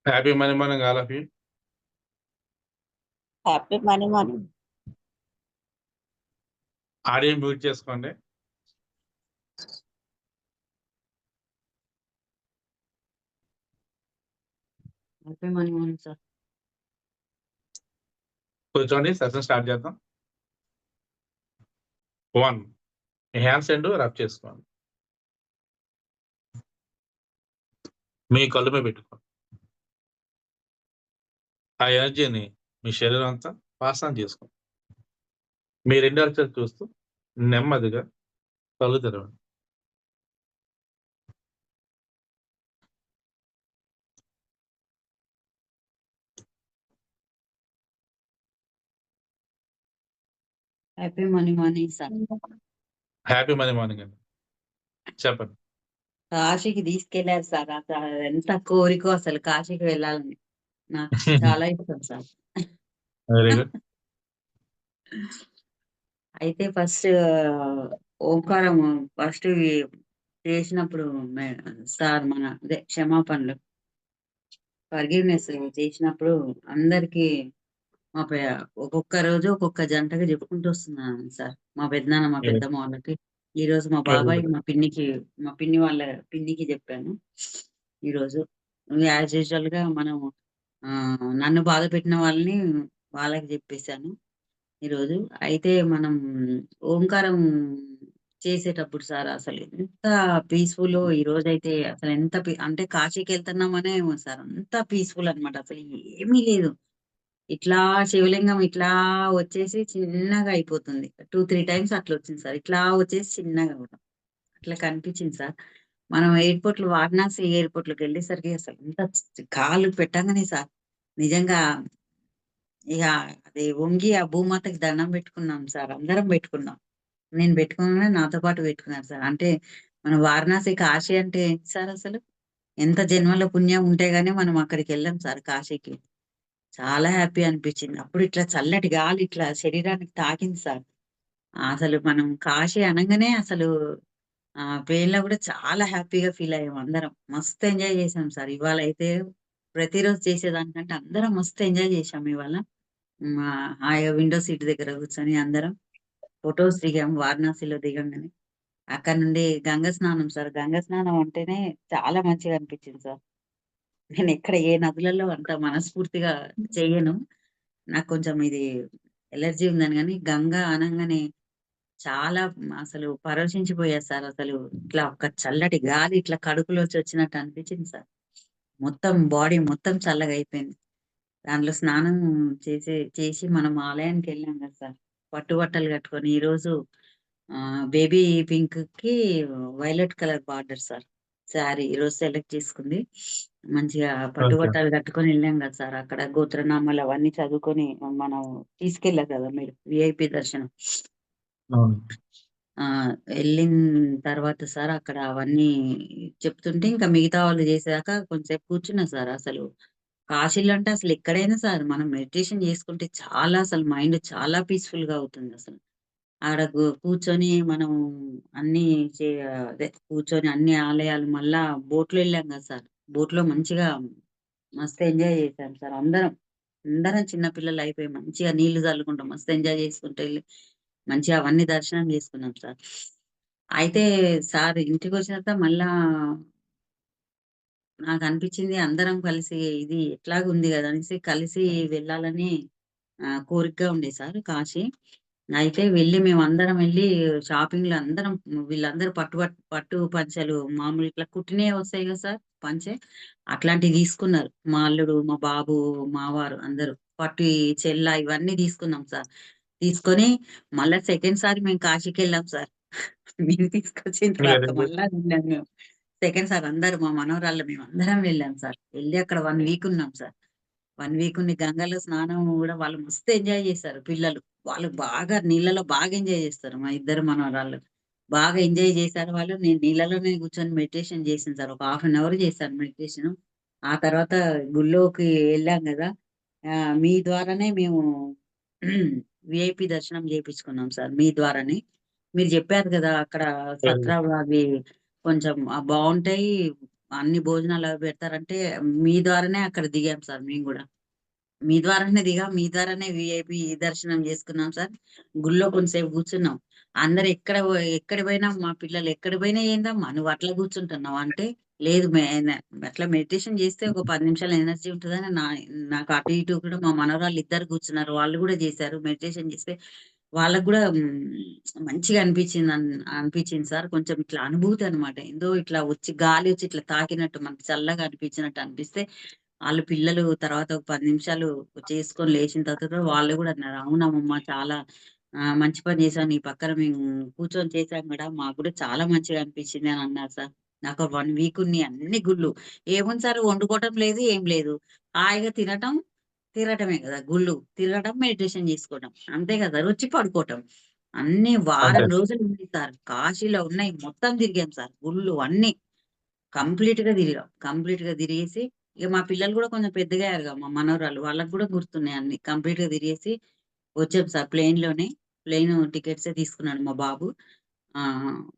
Happy money morning all of you. Happy money morning. Audio mute చేసుకోండి. Happy money morning sir. కూర్చోండి, session start చేద్దాం. 1 మీ hands రెండు rub చేసుకోండి. మీ కళ్ళు మీద పెట్టుకోండి. ఆ ఎనర్జీని మీ శరీరం అంతా పాస్ ఆన్ చేసుకోండి. మీ రెండు అరచేలు చూస్తూ నెమ్మదిగా కళ్ళు తెరవండి. Happy money morning sir. Happy money morning అండి. చెప్పండి. కాశీకి తీసుకెళ్లారు సార్. అసలు ఎంత కోరికో అసలు కాశీకి వెళ్ళాలని. నాకు చాలా ఇష్టం సార్. Very good. అయితే ఫస్ట్ ఓంకారం ఫస్ట్ చేసినప్పుడు సార్ మన అదే క్షమాపణలు ఫర్గివ్నెస్ చేసినప్పుడు అందరికి ఒక్కొక్క రోజు ఒక్కొక్క జంటగా చెప్పుకుంటూ వస్తున్నాను సార్. మా పెద్దనాన్న మా పెద్దమ్మ వాళ్ళకి, ఈ రోజు మా బాబాయ్ మా పిన్ని వాళ్ళ పిన్నికి చెప్పాను. ఈరోజు యాజ్ యూజువల్ గా మనం నన్ను బాధ పెట్టిన వాళ్ళని వాళ్ళకి చెప్పేశాను ఈరోజు. అయితే మనం ఓంకారం చేసేటప్పుడు సార్ అసలు ఎంత పీస్ఫుల్ ఈ రోజు అయితే అసలు ఎంత అంటే కాశీకి వెళ్తున్నామనే ఏమో సార్, అంత పీస్ఫుల్ అనమాట. అసలు ఏమీ లేదు, ఇట్లా శివలింగం ఇట్లా వచ్చేసి చిన్నగా అయిపోతుంది. 2-3 టైమ్స్ అట్లా వచ్చింది సార్. ఇట్లా వచ్చేసి చిన్నగా అవడం అట్లా కనిపించింది సార్. మనం ఎయిర్పోర్ట్ లో వారణాసి ఎయిర్పోర్ట్ లోకి వెళ్ళేసరికి అసలు ఎంత కాలు పెట్టంగానే సార్ నిజంగా ఇక అది వంగి ఆ భూమాతకి దండం పెట్టుకున్నాం సార్. అందరం పెట్టుకున్నాం. నేను పెట్టుకున్నా, నాతో పాటు పెట్టుకున్నారు సార్. అంటే మన వారణాసి కాశీ అంటే ఏంటి సార్ అసలు? ఎంత జన్మల పుణ్యం ఉంటే గానీ మనం అక్కడికి వెళ్ళాం సార్ కాశీకి. చాలా హ్యాపీ అనిపించింది. అప్పుడు ఇట్లా చల్లటి గాలి ఇట్లా శరీరానికి తాకింది సార్. అసలు మనం కాశీ అనగానే అసలు ట్రైన్ లో కూడా చాలా హ్యాపీగా ఫీల్ అయ్యాం అందరం. మస్తు ఎంజాయ్ చేసాం సార్. ఇవాళ అయితే ప్రతిరోజు చేసేదానికంటే అందరం మస్తు ఎంజాయ్ చేసాం ఇవాళ. హాయిగా విండో సీట్ దగ్గర కూర్చొని అందరం ఫొటోస్ దిగాం వారణాసిలో దిగంగానే. అక్కడ నుండి గంగ స్నానం సార్. గంగ స్నానం అంటేనే చాలా మంచిగా అనిపించింది సార్. నేను ఎక్కడ ఏ నదులలో అంత మనస్ఫూర్తిగా చెయ్యను. నాకు కొంచెం ఇది ఎలర్జీ ఉందని, కానీ గంగా అనంగానే చాలా అసలు పరవశించిపోయా సార్. అసలు ఇట్లా ఒక చల్లటి గాలి ఇట్లా కడుపులోంచి వచ్చినట్టు అనిపించింది సార్. మొత్తం బాడీ మొత్తం చల్లగా అయిపోయింది. దాంట్లో స్నానం చేసి మనం ఆలయానికి వెళ్ళాం కదా సార్. పట్టు బట్టలు కట్టుకొని ఈరోజు బేబీ పింక్ కి violet colour border sir sari ఈరోజు సెలెక్ట్ చేసుకుంది. మంచిగా పట్టు బట్టలు కట్టుకొని వెళ్ళాం కదా సార్. అక్కడ గోత్రనామాలు అవన్నీ చదువుకొని మనం తీసుకెళ్ళారు కదా మీరు విఐపి దర్శనం. వెళ్ళిన తర్వాత సార్ అక్కడ అవన్నీ చెప్తుంటే ఇంకా మిగతా వాళ్ళు చేసాక కొంచెంసేపు కూర్చున్నా సార్. అసలు కాశీలో అంటే అసలు ఎక్కడైనా సార్ మనం మెడిటేషన్ చేసుకుంటే చాలా అసలు మైండ్ చాలా పీస్ఫుల్ గా అవుతుంది. అసలు ఆడ కూర్చొని మనం అన్ని అదే కూర్చొని అన్ని ఆలయాలు మళ్ళా బోట్లో వెళ్ళాం కదా సార్. బోట్ లో మంచిగా మస్తు ఎంజాయ్ చేశాం సార్. అందరం చిన్నపిల్లలు అయిపోయి మంచిగా నీళ్లు చల్లుకుంటాం మస్తు ఎంజాయ్ చేసుకుంటూ వెళ్ళి మంచిగా అవన్నీ దర్శనం చేసుకున్నాం సార్. అయితే సార్ ఇంటికి వచ్చిన మళ్ళా నాకు అనిపించింది అందరం కలిసి ఇది ఎట్లాగా ఉంది కదా అనేసి కలిసి వెళ్ళాలని కోరికగా ఉండే సార్ కాశీ. అయితే మేము అందరం వెళ్ళి షాపింగ్ లో అందరం వీళ్ళందరూ పట్టు పంచలు మామూలు ఇట్లా కుట్టినే వస్తాయి కదా సార్ పంచె, అట్లాంటివి తీసుకున్నారు. మా అల్లుడు, మా బాబు, మా వారు అందరూ పట్టు చెల్ల ఇవన్నీ తీసుకున్నాం సార్. తీసుకొని మళ్ళా సెకండ్ సారి మేము కాశీకి వెళ్ళాం సార్. మేము తీసుకొచ్చిన తర్వాత మళ్ళా వెళ్ళాం మేము సెకండ్ సార్. అందరు మా మనవరాళ్ళు మేము అందరం వెళ్ళాం సార్. వెళ్ళి అక్కడ 1 వీక్ ఉన్నాం సార్. 1 వీక్ ఉండి గంగలో స్నానం కూడా వాళ్ళు మస్తు ఎంజాయ్ చేశారు పిల్లలు. వాళ్ళు బాగా నీళ్ళలో బాగా ఎంజాయ్ చేస్తారు. మా ఇద్దరు మనవరాళ్ళు బాగా ఎంజాయ్ చేశారు వాళ్ళు. నేను నీళ్ళలోనే కూర్చొని మెడిటేషన్ చేసాను సార్. ఒక 1/2 అవర్ చేశాను మెడిటేషన్. ఆ తర్వాత గుళ్ళోకి వెళ్ళాం కదా. మీ ద్వారానే మేము విఐపి దర్శనం చేయించుకున్నాం సార్. మీ ద్వారానే మీరు చెప్పారు కదా అక్కడ సత్రాలు అవి కొంచెం బాగుంటాయి. అన్ని భోజనాలు అవి పెడతారంటే మీ ద్వారానే అక్కడ దిగాం సార్ మేము కూడా. మీ ద్వారానే దిగాం, మీ ద్వారానే విఐపి దర్శనం చేసుకున్నాం సార్. గుళ్ళో కొంతసేపు కూర్చున్నాం. అందరు ఎక్కడ పోయినా మా పిల్లలు ఎక్కడ పోయినా ఏందమ్మా నువ్వు అట్లా కూర్చుంటున్నావు అంటే, లేదు అట్లా మెడిటేషన్ చేస్తే ఒక 10 నిమిషాలు ఎనర్జీ ఉంటుందని నాకు అటు ఇటు కూడా మా మనవరాళ్ళు ఇద్దరు కూర్చున్నారు. వాళ్ళు కూడా చేశారు మెడిటేషన్ చేస్తే. వాళ్ళకు కూడా మంచిగా అనిపించింది సార్. కొంచెం ఇట్లా అనుభూతి అనమాట. ఏదో ఇట్లా వచ్చి గాలి వచ్చి ఇట్లా తాకినట్టు మనకి చల్లగా అనిపించినట్టు అనిపిస్తే, వాళ్ళు పిల్లలు తర్వాత ఒక 10 నిమిషాలు చేసుకొని లేచిన తర్వాత కూడా వాళ్ళు కూడా అన్నారు, అవునమ్మా చాలా మంచి పని చేశావు, నీ పక్కన మేము కూర్చొని చేశాం కూడా మాకు కూడా చాలా మంచిగా అనిపించింది అని అన్నారు సార్. నాకు 1 వీక్ ఉన్నాయి అన్ని గుళ్ళు. ఏముంది సార్, వండుకోవటం లేదు ఏం లేదు, హాయిగా తినటం తిరగటమే కదా గుళ్ళు. తిరగటం మెడిటేషన్ చేసుకోవటం అంతే కదా, వచ్చి పడుకోవటం. అన్ని అంతే. వారం రోజులు ఉంది సార్. కాశీలో ఉన్నాయి మొత్తం తిరిగాం సార్ గుళ్ళు అన్ని. కంప్లీట్ గా తిరిగేసి, ఇక మా పిల్లలు కూడా కొంచెం పెద్దగా అయ్యారుగా మా మనవరాలు, వాళ్ళకి కూడా గుర్తున్నాయి అన్ని. కంప్లీట్ గా తిరిగేసి వచ్చాం సార్. ప్లేన్ టికెట్సే తీసుకున్నాడు మా బాబు. ఆ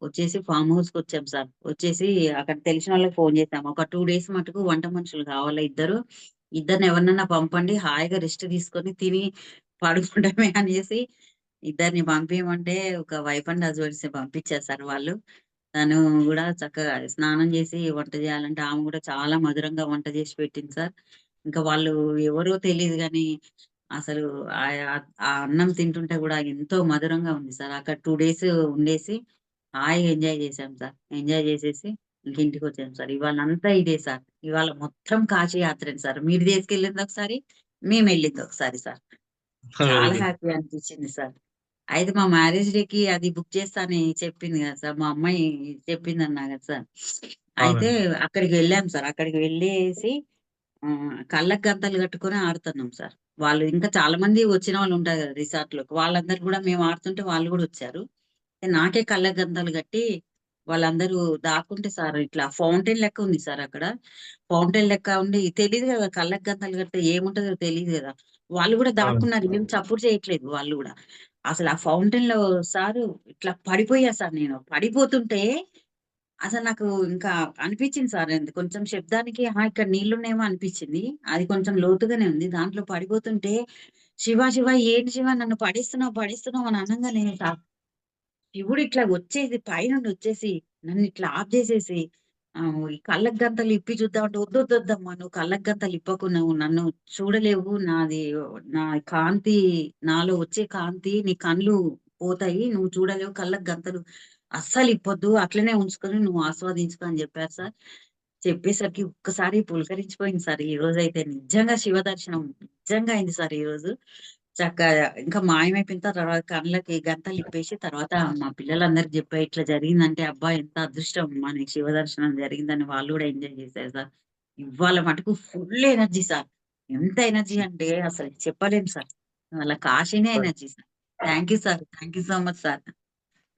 వచ్చేసి ఫామ్ హౌస్ కి వచ్చాం సార్. వచ్చేసి అక్కడ తెలిసిన వాళ్ళకి ఫోన్ చేసాం, ఒక 2 డేస్ మటుకు వంట మనుషులు కావాలా ఇద్దరిని ఎవరినన్నా పంపండి, హాయిగా రెస్ట్ తీసుకొని తిని పడుకుంటామే అనేసి ఇద్దరిని పంపించమంటే ఒక వైఫ్ అండ్ హస్బెండ్స్ ని పంపించారు సార్ వాళ్ళు. తను కూడా చక్కగా స్నానం చేసి వంట చేయాలంటే ఆమె కూడా చాలా మధురంగా వంట చేసి పెట్టింది సార్. ఇంకా వాళ్ళు ఎవరో తెలియదు కానీ అసలు ఆ ఆ అన్నం తింటుంటే కూడా ఎంతో మధురంగా ఉంది సార్. అక్కడ 2 డేస్ ఉండేసి హాయిగా ఎంజాయ్ చేసాం సార్. ఎంజాయ్ చేసేసి ఇంక ఇంటికి వచ్చాం సార్. ఇవాళ అంతా ఇదే సార్. ఇవాళ మొత్తం కాశీ యాత్రే సార్. మీరు తీసుకెళ్ళింది ఒకసారి, మేము వెళ్ళింది ఒకసారి సార్. వెరీ చాలా గుడ్. హ్యాపీ అనిపించింది సార్. అయితే మా మ్యారేజ్ డేకి అది బుక్ చేస్తా అని చెప్పింది కదా సార్, మా అమ్మాయి చెప్పింది అన్నా కదా సార్. అయితే అవునండి. అక్కడికి వెళ్ళాం సార్. అక్కడికి వెళ్ళేసి కళ్ళకు గంతలు కట్టుకొని ఆడుతున్నాం సార్. వాళ్ళు ఇంకా చాలా మంది వచ్చిన వాళ్ళు ఉంటారు కదా రిసార్ట్ లోకి, వాళ్ళందరూ కూడా మేము ఆడుతుంటే వాళ్ళు కూడా వచ్చారు. నాకే కళ్ళకు గంతలు కట్టి వాళ్ళందరూ దాక్కుంటే సార్, ఇట్లా ఫౌంటైన్ లెక్క ఉంది సార్ అక్కడ. ఫౌంటైన్ లెక్క ఉండి తెలియదు కదా, కళ్ళకు గంతలు కడితే ఏముంటదో తెలియదు కదా. వాళ్ళు కూడా అవును. దాక్కున్నారు, ఏం చప్పుడు చేయట్లేదు వాళ్ళు కూడా. అసలు ఆ ఫౌంటైన్ లో సారు ఇట్లా పడిపోయా సార్. నేను పడిపోతుంటే అసలు నాకు ఇంకా అనిపించింది సార్, కొంచెం శబ్దానికి ఇక్కడ నీళ్లున్నాయేమో అనిపించింది. అది కొంచెం లోతుగానే ఉంది. దాంట్లో పడిపోతుంటే శివ శివ ఏంటి శివ నన్ను పడేస్తున్నావు పడేస్తున్నావు అని అనగానే శివుడు ఇట్లా వచ్చేసి పైనుండి వచ్చేసి నన్ను ఇట్లా ఆఫ్ చేసేసి ఈ కళ్ళకు గంతలు ఇప్పి చూద్దామంటే, వద్దు వద్దమ్మా నువ్వు కళ్ళకు గంతలు ఇప్పకు, నువ్వు నన్ను చూడలేవు, నా కాంతి, నాలో వచ్చే కాంతి నీ కళ్ళు పోతాయి, నువ్వు చూడలేవు, కళ్ళకు గంతలు అస్సలు ఇప్పొద్దు, అట్లనే ఉంచుకొని నువ్వు ఆస్వాదించుకో అని చెప్పారు సార్. చెప్పేసరికి ఒక్కసారి పులకరించిపోయింది సార్. ఈ రోజు అయితే నిజంగా శివ దర్శనం నిజంగా అయింది సార్ ఈ రోజు. చక్కగా ఇంకా మాయమైపోయిన తర్వాత కళ్ళకి గంతలు ఇప్పేసి తర్వాత మా పిల్లలందరికి చెప్పా ఇట్లా జరిగిందంటే, అబ్బా ఎంత అదృష్టం మనకి శివ దర్శనం జరిగిందని వాళ్ళు కూడా ఎంజాయ్ చేశారు సార్. ఇవాళ మటుకు ఫుల్ ఎనర్జీ సార్. ఎంత ఎనర్జీ అంటే అసలు చెప్పలేం సార్. వాళ్ళ కాశీనే energy sir. Thank you sir. Thank you so much sir.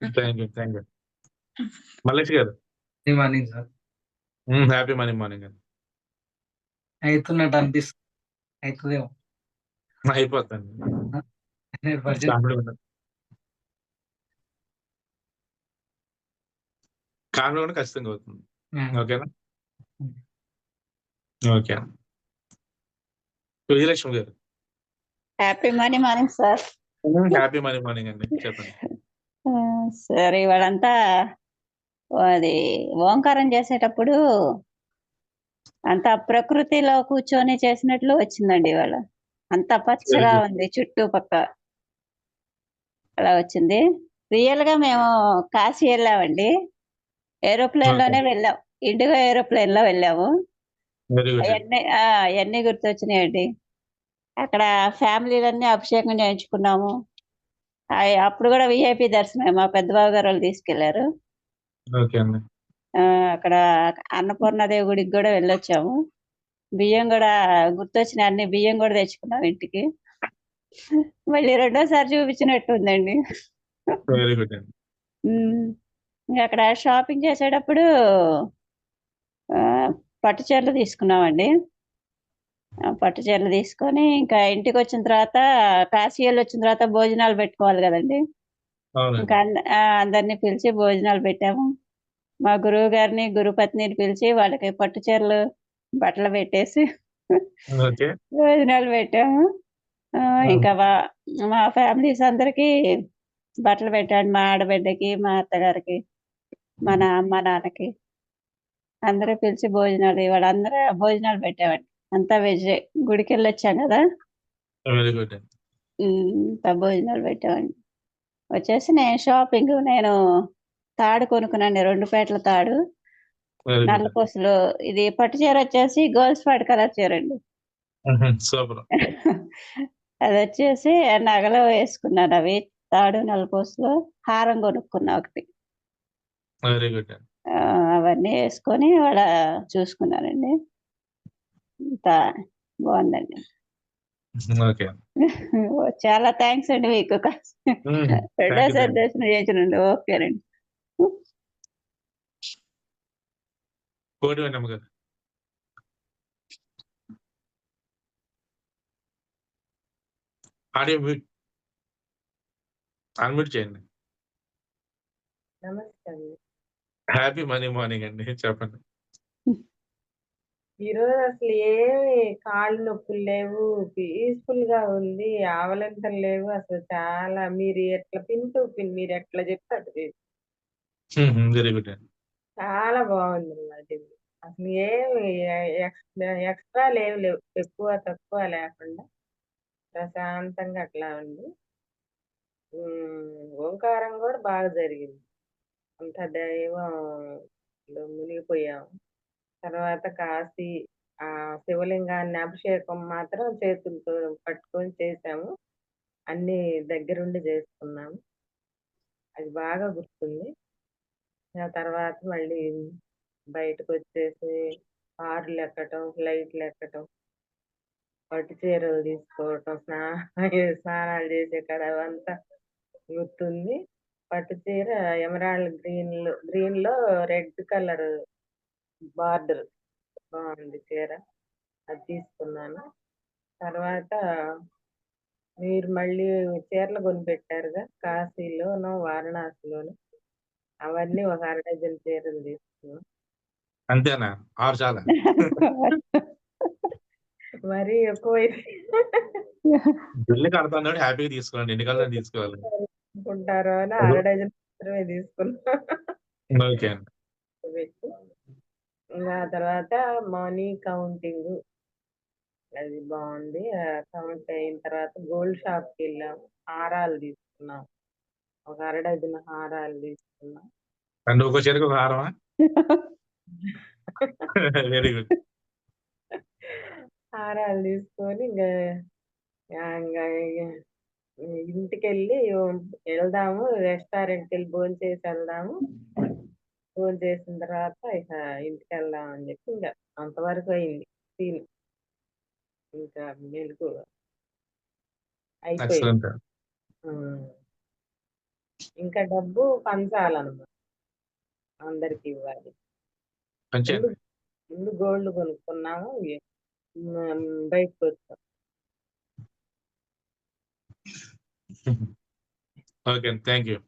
Thank you. Thank you. Mallesh garu. Good morning sir. Happy morning అండి. అవుతున్నట్టు అనిపిస్తుంది. అవుతుందేమో. అయిపోతుంది. 100% కామెడీ ఖచ్చితంగా అవుతుంది. ఓకేనా? ఓకే. విజయలక్ష్మి గారు. Happy morning sir. Happy morning అండి. చెప్పండి. సార్ ఇవాళంతా అది ఓంకారం చేసేటప్పుడు అంత ప్రకృతిలో కూర్చొని చేసినట్లు వచ్చిందండి ఇవాళ. అంత పచ్చగా ఉంది చుట్టుపక్క, అలా వచ్చింది. రియల్ గా మేము కాశీ వెళ్ళామండి. ఏరోప్లేన్ లోనే వెళ్ళాం, ఇండిగో ఏరోప్లేన్ లో వెళ్ళాము. Very good. అవన్నీ గుర్తొచ్చినాయండి. అక్కడ ఫ్యామిలీలన్నీ అభిషేకం చేయించుకున్నాము. అప్పుడు కూడా విఐపి దర్శనం మా పెద్దబాబు గారు వాళ్ళు తీసుకెళ్లారు. ఓకే అండి. అక్కడ అన్నపూర్ణాదేవి గుడికి కూడా వెళ్ళొచ్చాము. బియ్యం కూడా గుర్తొచ్చిన అన్ని బియ్యం కూడా తెచ్చుకున్నాం ఇంటికి. మళ్ళీ రెండోసారి చూపించినట్టు ఉందండి. వెరీ గుడ్ అండి. ఇంకా అక్కడ షాపింగ్ చేసేటప్పుడు పట్టు చీరలు తీసుకున్నామండి. పట్టు చీరలు తీసుకొని ఇంకా ఇంటికి వచ్చిన తర్వాత కాశీ వెళ్ళి వచ్చిన తర్వాత భోజనాలు పెట్టుకోవాలి కదండి. ఇంకా అందరినీ పిలిచి భోజనాలు పెట్టాము. మా గురువు గారిని గురుపత్నిని పిలిచి వాళ్ళకి పట్టు చీరలు బట్టలు పెట్టేసి ఓకే. భోజనాలు పెట్టాము. ఇంకా మా ఫ్యామిలీస్ అందరికి బట్టలు పెట్టాను. మా ఆడబిడ్డకి, మా అత్తగారికి, మన అమ్మ నాన్నకి అందరూ పిలిచి భోజనాలు ఇవాళ అందరూ భోజనాలు పెట్టామండి. అంతా వెజ్. గుడికి వెళ్ళొచ్చాం కదా, వెరీ గుడ్ అండి. అంతా భోజనాలు పెట్టామండి. వచ్చేసి నేను తాడు కొనుక్కున్నాను, 2 పేటల తాడు, వెరీ గుడ్. నల్లపూసలు. ఇది పట్టు చీర వచ్చేసి గోల్డ్ స్పాట్ కలర్ చీర అండి. సూపర్. అది వచ్చేసి నగలు వేసుకున్నాను, అవి తాడు నల్లపూసలు. హారం కొనుక్కున్నా ఒకటి. వెరీ గుడ్ అండి. అవన్నీ వేసుకొని వాళ్ళ చూసుకున్నానండి. ఇంత బాగుందండి. ఓకే. చాలా థ్యాంక్స్ అండి మీకు. రెండోసారి you. దర్శనం చేసినండి. ఓకేనండి. కోటి వెన్నమ్మ గారు. ఆడియో మ్యూట్, అన్మ్యూట్ చేయండి. నమస్తే అండి. హ్యాపీ మనీ మార్నింగ్ అండి, చెప్పండి. ఈరోజు అసలు ఏమి కాళ్ళు నొప్పులు లేవు, పీస్ఫుల్ గా ఉంది, ఆవలింతలు లేవు. అసలు చాలా మీరు ఎట్లా పిన్ టు పిన్ మీరు ఎట్లా చెప్తే అట్లా చేసి వెరీ గుడ్ అండి. చాలా బాగుంది అన్నమాట ఇది. అసలు ఏమి ఎక్స్ట్రా లేవు, ఎక్కువ తక్కువ లేకుండా ప్రశాంతంగా అట్లా ఉంది. ఓంకారం కూడా బాగా జరిగింది. అంత దైవంలో మునిగిపోయాము. తర్వాత కాశీ శివలింగాన్ని అభిషేకం మాత్రం చేతులతో పట్టుకొని చేసాము. అన్ని దగ్గరుండి చేసుకున్నాము. అది బాగా గుర్తుంది. ఆ తర్వాత మళ్ళీ బయటకు వచ్చేసి కార్లు ఎక్కటం, ఫ్లైట్లు ఎక్కటం, పట్టు చీరలు తీసుకోవటం, స్నానాలు చేసే కాడ అవంతా గుర్తుంది. పట్టు చీర ఎమరాల్డ్ గ్రీన్ లో రెడ్ కలర్ బార్డర్ బాగుంది చీర, అది తీసుకున్నాను. తర్వాత మీరు మళ్ళీ చీరలు కొనిపెట్టారుగా కాశీలోను వారణాసిలోను, అవన్నీ ఒక 1/2 డజన్ చీరలు తీసుకున్నాం. అంతేనా? 6 చాలా? మరీ ఎక్కువైతే బిల్లు కడతాను, హ్యాపీగా తీసుకోండి. ఎన్ని కాలం తీసుకోవాలి అనుకుంటారు అని 1/2 డజన్ మాత్రమే తీసుకున్నా. ఓకే అండి. ఇంకా తర్వాత మనీ కౌంటింగ్ అది బాగుంది. కౌంట్ అయిన తర్వాత గోల్డ్ షాప్ కి వెళ్ళాము, హారాలు తీసుకున్నాం. ఒక 1/2 డజన్ హారాలు తీసుకున్నాం. అండ్ ఒక చీరకు ఒక హారమా? Very good. హారాలు తీసుకొని ఇంకా ఇంటికి వెళ్ళి వెళ్దాము, రెస్టారెంట్కి వెళ్ళి భోజనం చేసి వెళ్దాము. భోజనం చేసిన తర్వాత ఇక ఇంటికి వెళ్దాం అని చెప్పి ఇంకా అంతవరకు అయింది సీన్. ఇంకా మెలకు అయిపోయింది. ఎక్సలెంట్. ఇంకా డబ్బు పంచాలన్నమాట, అందరికి ఇవ్వాలి. పంచండి. ముందు గోల్డ్ కొనుక్కున్నాము, బయటకు వచ్చాం. Okay, thank you.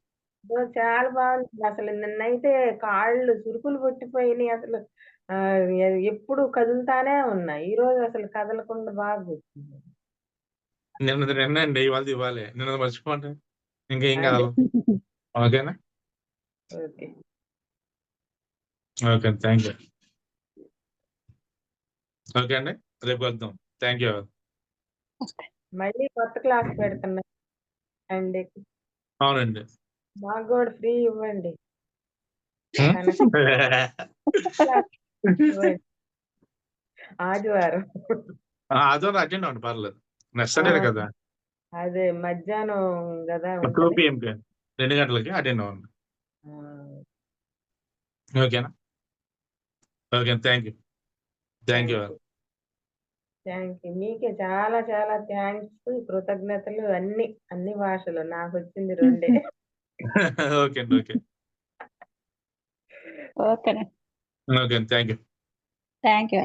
చాలా బాగుంది. అసలు నిన్నైతే కాళ్ళు చురుకులు పుట్టిపోయినాయి. అసలు ఎప్పుడు కదులుతానే ఉన్నాయి. ఈ రోజు అసలు కదలకుండా బాగా కూర్చుంది. నిన్నండి, ఇవ్వాలి. నిన్న మర్చిపోండి, ఇంకేం కాదు. ఓకేనా? Okay, okay, thank you. Okay అండి, రేపు వెళ్దాం. Thank you. మళ్ళీ కొత్త క్లాస్ పెడుతున్నా అండి. అవునండి. మాకు కూడా ఫ్రీ ఇవ్వండి. ఆదివారం అదో అటెండ్ అవ్వండి, పర్లేదు. నెక్స్ట్ సండే కదా, అదే మధ్యాహ్నం కదా 2 PM 2 గంటలకి అటెండ్ అవ్వండి. ఓకేనా? Okay, thank you. Thank you. Thank you. మీకే చాలా చాలా థ్యాంక్స్, కృతజ్ఞతలు. అన్ని భాషలు నాకు వచ్చింది 2. ఓకే అండి. Okay. Okay, okay, thank you. Thank you.